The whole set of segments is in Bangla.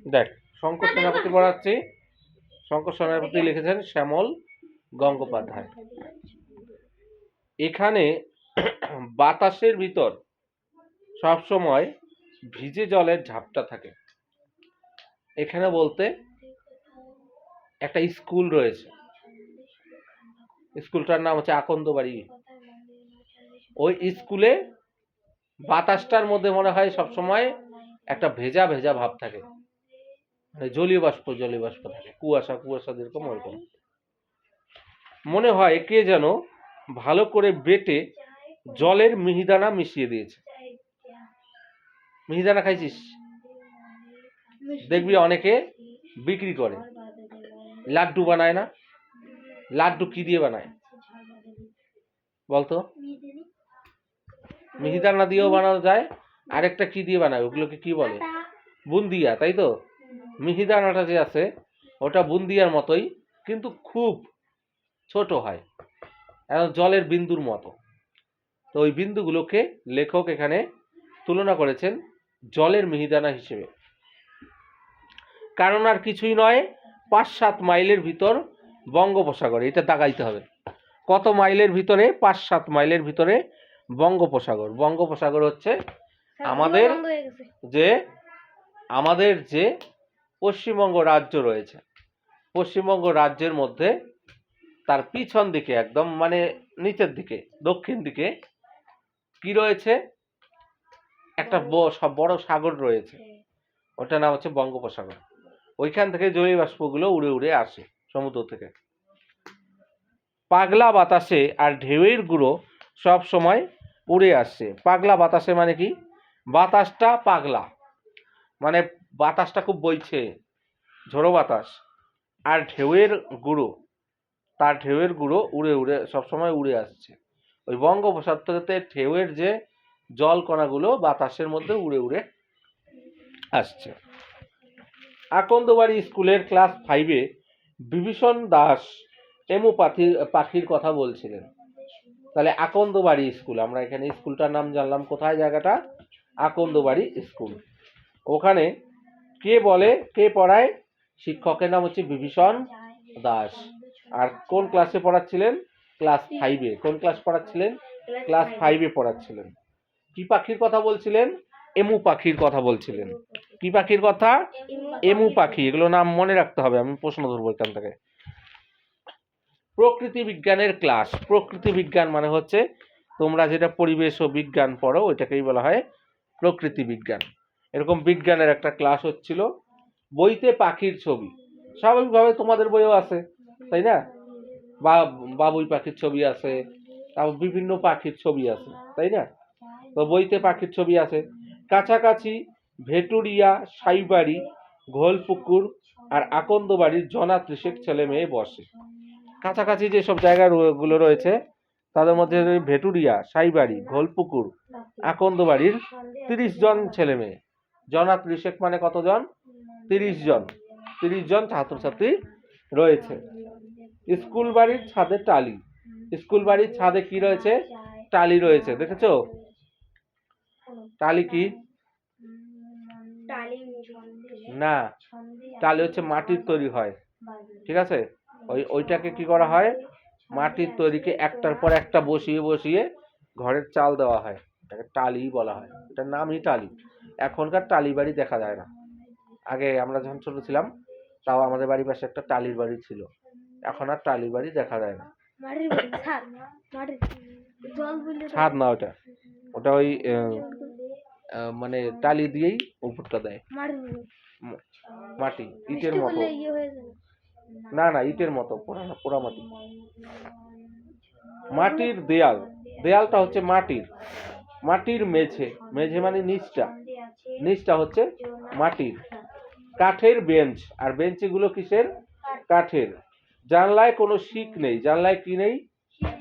দেখ, শঙ্কর সেনাপতি পড়াচ্ছি। শঙ্কর সেনাপতি লিখেছেন শ্যামল গঙ্গোপাধ্যায়। এখানে বাতাসের ভিতর সবসময় ভিজে জলের ঝাপটা থাকে। এখানে বলতে একটা স্কুল রয়েছে, স্কুলটার নাম হচ্ছে আকন্দবাড়ি। ওই স্কুলে বাতাসটার মধ্যে মনে হয় সবসময় একটা ভেজা ভেজা ভাব থাকে, মানে জলীয় বাষ্প থাকে, কুয়াশা কুয়াশা যেরকম ওরকম। মনে হয় কে যেন ভালো করে বেটে জলের মিহিদানা মিশিয়ে দিয়েছে। মিহিদানা খাইছিস? দেখবি অনেকে বিক্রি করে, লাড্ডু বানায় না? লাড্ডু কি দিয়ে বানায় বলতো? মিহিদানা দিয়েও বানানো যায়, আরেকটা কি দিয়ে বানায়, ওগুলোকে কি বলে? বুন্দিয়া, তাই তো? মিহিদানাটা যে আছে ওটা বুন্দিয়ার মতোই, কিন্তু খুব ছোট হয়, জলের বিন্দুর মতো। তো ওই বিন্দুগুলোকে লেখক এখানে তুলনা করেছেন জলের মিহিদানা হিসেবে। কারণ আর কিছুই নয়, 5-7 মাইলের ভিতর বঙ্গোপসাগর। এটা দাগাইতে হবে, কত মাইলের ভিতরে? 5-7 মাইলের ভিতরে বঙ্গোপসাগর। বঙ্গোপসাগর হচ্ছে আমাদের যে পশ্চিমবঙ্গ রাজ্য রয়েছে, পশ্চিমবঙ্গ রাজ্যের মধ্যে তার পিছন দিকে একদম মানে নিচের দিকে দক্ষিণ দিকে কি রয়েছে? একটা বড় সাগর রয়েছে, ওটার নাম হচ্ছে বঙ্গোপসাগর। ওইখান থেকে জলীয় বাষ্পগুলো উড়ে উড়ে আসে সমুদ্র থেকে। পাগলা বাতাসে আর ঢেউয়ের গুঁড়ো সব সময় উড়ে আসছে। পাগলা বাতাসে মানে কি? বাতাসটা পাগলা, মানে বাতাসটা খুব বইছে, ঝোড়ো বাতাস। আর ঢেউয়ের গুঁড়ো, তার ঢেউয়ের গুঁড়ো উড়ে উড়ে সবসময় উড়ে আসছে। ওই বঙ্গোপসাগরতে ঢেউয়ের যে জল কণাগুলো বাতাসের মধ্যে উড়ে উড়ে আসছে। আকন্দবাড়ি স্কুলের ক্লাস 5-এ বিভীষণ দাস এমু পাখির কথা বলছিলেন। তাহলে আকন্দবাড়ি স্কুল, আমরা এখানে স্কুলটার নাম জানলাম। কোথায় জায়গাটা? আকন্দবাড়ি স্কুল। ওখানে কে বলে, কে পড়ায়? শিক্ষকের নাম হচ্ছে বিভীষণ দাস। আর কোন ক্লাসে পড়াচ্ছিলেন? ক্লাস 5-এ। কোন ক্লাস পড়াচ্ছিলেন? ক্লাস 5-এ পড়াচ্ছিলেন। কি পাখির কথা বলছিলেন? এমু পাখির কথা বলছিলেন। কি পাখির কথা? এমু পাখি। এগুলো নাম মনে রাখতে হবে, আমি প্রশ্ন ধরবো এখান থেকে। প্রকৃতি বিজ্ঞানের ক্লাস। প্রকৃতি বিজ্ঞান মানে হচ্ছে তোমরা যেটা পরিবেশ ও বিজ্ঞান পড়ো ওইটাকেই বলা হয় প্রকৃতি বিজ্ঞান। এরকম বিজ্ঞানের একটা ক্লাস হচ্ছিল। বইতে পাখির ছবি, স্বাভাবিকভাবে তোমাদের বইও আছে, তাই না? বাবুই পাখির ছবি আছে, তারপর বিভিন্ন পাখির ছবি আছে, তাই না? তো বইতে পাখির ছবি আছে। কাছাকাছি ভেটুরিয়া, সাইবাড়ি, ঘোলপুকুর আর আকন্দবাড়ির জনা 30 ছেলে মেয়ে বসে। কাছাকাছি যেসব জায়গাগুলো রয়েছে তাদের মধ্যে ভেটুরিয়া, সাইবাড়ি, ঘোলপুকুর, আকন্দবাড়ির 30 জন ছেলে মেয়ে। জনা 30 মানে কতজন? 30 জন। 30 জন ছাত্রছাত্রী রয়েছে। স্কুল বাড়ির ছাদে টালি। স্কুল বাড়ির ছাদে কি রয়েছে? টালি রয়েছে। দেখেছো টালি কি? না, টালি হচ্ছে মাটির তৈরি হয়, ঠিক আছে? ওইটাকে কি করা হয়? মাটির তৈরিকে একটার পর একটা বসিয়ে বসিয়ে ঘরের চাল দেওয়া হয়, এটাকে টালি বলা হয়। এটার নামই টালি। এখনকার টালি বাড়ি দেখা যায় না। আগে আমরা যখন ছোট ছিলাম তাও আমাদের বাড়ির পাশে একটা টালির বাড়ি ছিল, এখন আর টালির বাড়ি দেখা যায় না। ছাদ না, ওটা ওটা ওই মানে টালি দিয়েই উপরটা দেয়, মাটি ইটের মতো। না না, ইটের মতো, পোড়া মাটি। মাটির দেয়াল, দেয়ালটা হচ্ছে মাটির। মাটির মেঝে, মেঝে মানে নিচটা, নিচটা হচ্ছে মাটির। কাঠের বেঞ্চ, আর বেঞ্চগুলো কিসের? কাঠের। জানলায় কোনো শিক নেই। জানলায় কি নেই?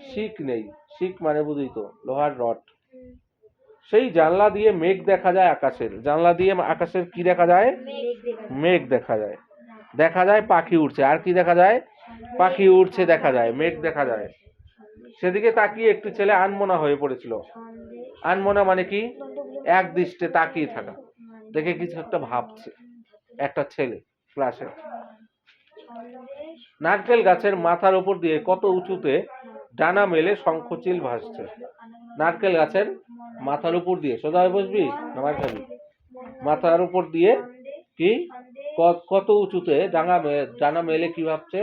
শিক নেই। শিক মানে বুঝি তো, লোহার রড। সেই জানলা দিয়ে মেঘ দেখা যায় আকাশের। জানলা দিয়ে আকাশের কি দেখা যায়? মেঘ দেখা যায়। দেখা যায় পাখি উড়ছে। আর কি দেখা যায়? পাখি উড়ছে দেখা যায়, মেঘ দেখা যায়। সেদিকে তাকিয়ে একটু ছেলে আনমনা হয়ে পড়েছিল। আনমনা মানে কি? এক দৃষ্টে তাকিয়ে থাকা, দেখে কিছু একটা ভাবছে। একটা ছেলে ক্লাসে। নারকেল গাছের মাথার উপর দিয়ে কত উঁচুতে ডানা মেলে শঙ্খচিল ভাসছে। নারকেল গাছের মাথার উপর দিয়ে, সোজা হয়ে বসবি না মার খাবি? মাথার উপর দিয়ে কি কত উঁচুতে ডানা মেলে কি ভাবছে,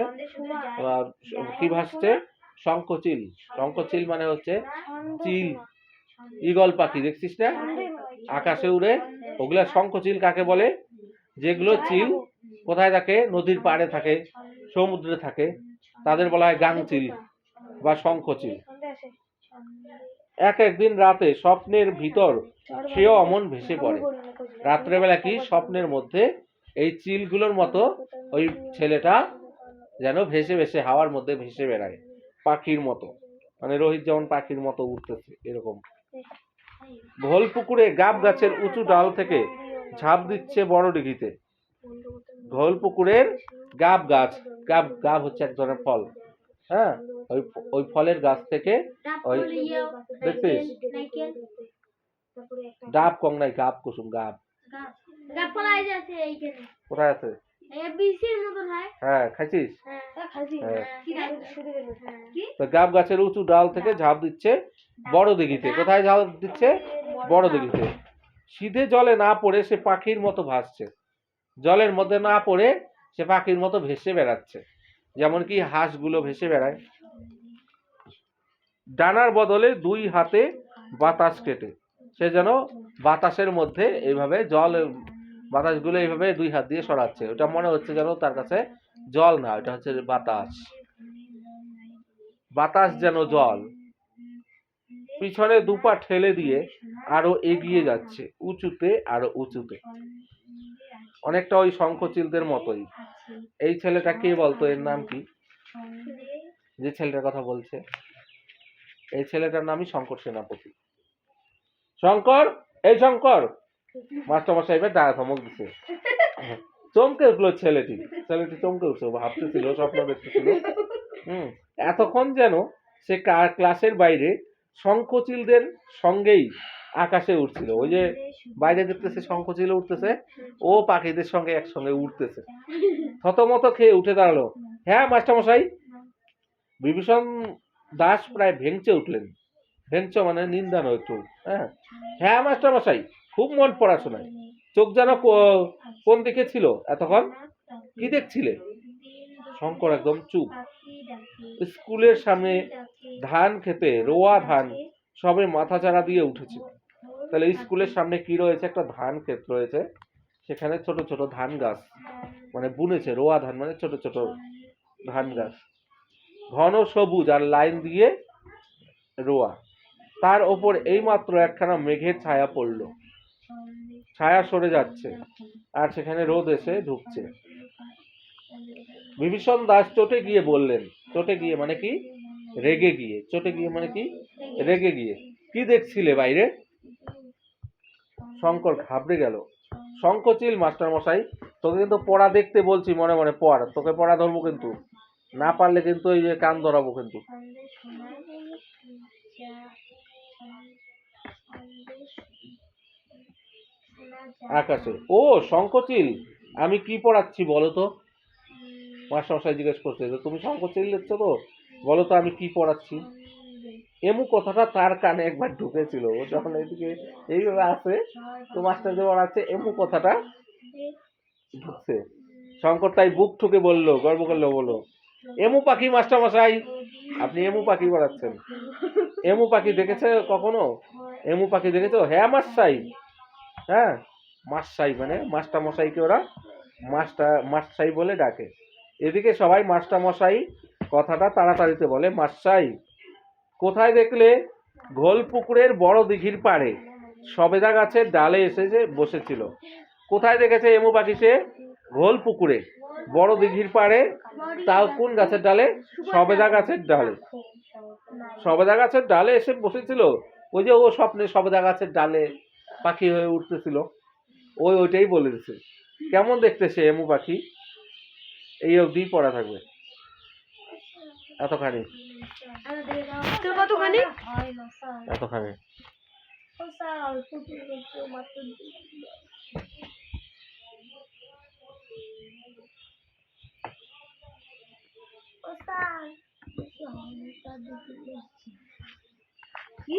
কি ভাসছে? শঙ্খচিল। শঙ্খচিল মানে হচ্ছে চিল, ঈগল পাখি দেখছিস না আকাশে উড়ে, ওগুলা শঙ্খচিল কাকে বলে? যেগুলো চিল কোথায় থাকে? নদীর পাড়ে থাকে, সমুদ্রে থাকে, তাদের বলা হয় গাংচিল বা শঙ্খচিল। একদিন রাতে স্বপ্নের ভিতর সেও অমন ভেসে পড়ে। রাত্রেবেলা কি স্বপ্নের মধ্যে এই চিলগুলোর মতো ওই ছেলেটা যেন ভেসে ভেসে হাওয়ার মধ্যে ভেসে বেড়ায় পাখির মতো, মানে রোহিত যেমন পাখির মতো উঠতেছে এরকম। ঘোল পুকুরে গাব গাছের উঁচু ডাল থেকে ঝাঁপ দিচ্ছে বড় দিঘিতে। ঘোল পুকুরের গাব গাছ, গাব হচ্ছে এক ধরনের ফল, হ্যাঁ, ওই ফলের গাছ থেকে ওই দেখছিস ডাব কম নাই, গাব কুসুম, গাব কোথায় আছে? হ্যাঁ খাইছিস? তো গাব গাছের উঁচু ডাল থেকে ঝাঁপ দিচ্ছে বড় দিঘিতে। কোথায় ঝাঁপ দিচ্ছে? বড় দিঘিতে। সিধে জলে না পড়ে সে পাখির মতো ভাসছে, জলের মধ্যে না পড়ে সে পাখির মতো ভেসে বেড়াচ্ছে, যেমন কি হাঁসগুলো ভেসে বেড়ায়। ডানার বদলে দুই হাতে বাতাস কেটে সে যেন বাতাসের মধ্যে এইভাবে জল, বাতাসগুলো এইভাবে দুই হাত দিয়ে সরাচ্ছে। ওটা মনে হচ্ছে যেন তার কাছে জল না, ওটা হচ্ছে বাতাস, বাতাস যেন জল। পিছনে দুপা ঠেলে দিয়ে আরো এগিয়ে যাচ্ছে উঁচুতে, আরো উঁচুতে, অনেকটা ওই শঙ্খচিলদের মতোই। এই ছেলেটা কে বলতো? এর নাম কি? যে ছেলেটার কথা বলছে এই ছেলেটার নামই শঙ্কর সেনাপতি। শঙ্কর, এই শঙ্কর, মাস্টারমশাই এবার দাঁড়া, ধমক দিচ্ছে। চমকে উঠলো ছেলেটি, চমকে উঠলো, ভাবতেছিল, স্বপ্ন দেখতেছিল। এতক্ষণ যেন সে ক্লাসের বাইরে শঙ্খচিলদের সঙ্গেই আকাশে উঠছিল। ওই যে বাইরে দেখতেছে শঙ্খচিল উঠতেছে, ও পাখিদের সঙ্গে একসঙ্গে উঠতেছে। থতমত খেয়ে উঠে দাঁড়ালো। হ্যাঁ মাস্টারমশাই। বিভীষণ দাস প্রায় ভেঙচে উঠলেন। ভেঙচ মানে নিন্দানো একটু। হ্যাঁ মাস্টারমশাই, খুব মন পড়াশোনায়। চোখ যেন কোন দিকে ছিল এতক্ষণ? কি দেখছিলে? শঙ্কর একদম চুপ। স্কুলের সামনে ধান খেতে রোয়া ধান সবে মাথা চারা দিয়ে উঠেছে। তাহলে স্কুলের সামনে কি রয়েছে? একটা ধান ক্ষেত রয়েছে, সেখানে ছোট ছোট ধান গাছ মানে বুনেছে। রোয়া ধান মানে ছোট ছোট ধান গাছ, ঘন সবুজ আর লাইন দিয়ে রোয়া। তার ওপর এইমাত্র একখানা মেঘের ছায়া পড়ল, ছায়া সরে যাচ্ছে আর সেখানে রোদ এসে ঢুকছে। বিভীষণ দাস চটে গিয়ে বললেন, চটে গিয়ে মানে কি? রেগে গিয়ে। চটে গিয়ে মানে কি? রেগে গিয়ে। কি দেখছিলে বাইরে? শঙ্কর ঘাবড়ে গেল। শঙ্খচিল মাস্টারমশাই, তোকে কিন্তু পড়া দেখতে বলছি, মনে মনে পড়, তোকে পড়া ধরবো কিন্তু, না পারলে কিন্তু এই যে কান ধরাবো কিন্তু। আকাশে। ও শঙ্খচিল, আমি কি পড়াচ্ছি বলো তো? মাস্টারমশাই জিজ্ঞেস করছে, তুমি শঙ্খচিল দেখছো তো, বলো তো আমি কি পড়াচ্ছি? এমু কথাটা তার কানে একবার ঢুকেছিল। ও যখন এদিকে এইভাবে আছে তো মাস্টার যে পড়াচ্ছে, এমু কথাটা ঢুকছে। শঙ্কর তাই বুক ঠুকে বললো, গর্ব করলো, বললো, এমু পাখি মাস্টারমশাই, আপনি এমু পাখি পড়াচ্ছেন? এমু পাখি দেখেছে কখনো? এমু পাখি দেখেছো? হ্যাঁ মাস্টাই। হ্যাঁ, মাস্টাই মানে মাস্টারমশাইকে ওরা মাস্টাই বলে ডাকে। এদিকে সবাই মাস্টারমশাই কথাটা তাড়াতাড়িতে বলে, মাস্টাই। কোথায় দেখলে? ঘোল পুকুরের বড় দিঘির পাড়ে সবেদা গাছের ডালে এসে বসেছিল। কোথায় দেখেছে এমু পাখি সে? ঘোল পুকুরে বড় দিঘির পাড়ে। তাও কোন গাছের ডালে? সবেদা গাছের ডালে। সবেদা গাছের ডালে এসে বসেছিল। ওই যে ও স্বপ্নে সবেদা গাছের ডালে পাখি হয়ে উঠতেছিল, ওইটাই বলে দিচ্ছে। কেমন দেখতে সে এমু পাখি? এই অবধি পড়া থাকবে, এতখানি এতখানি। কি?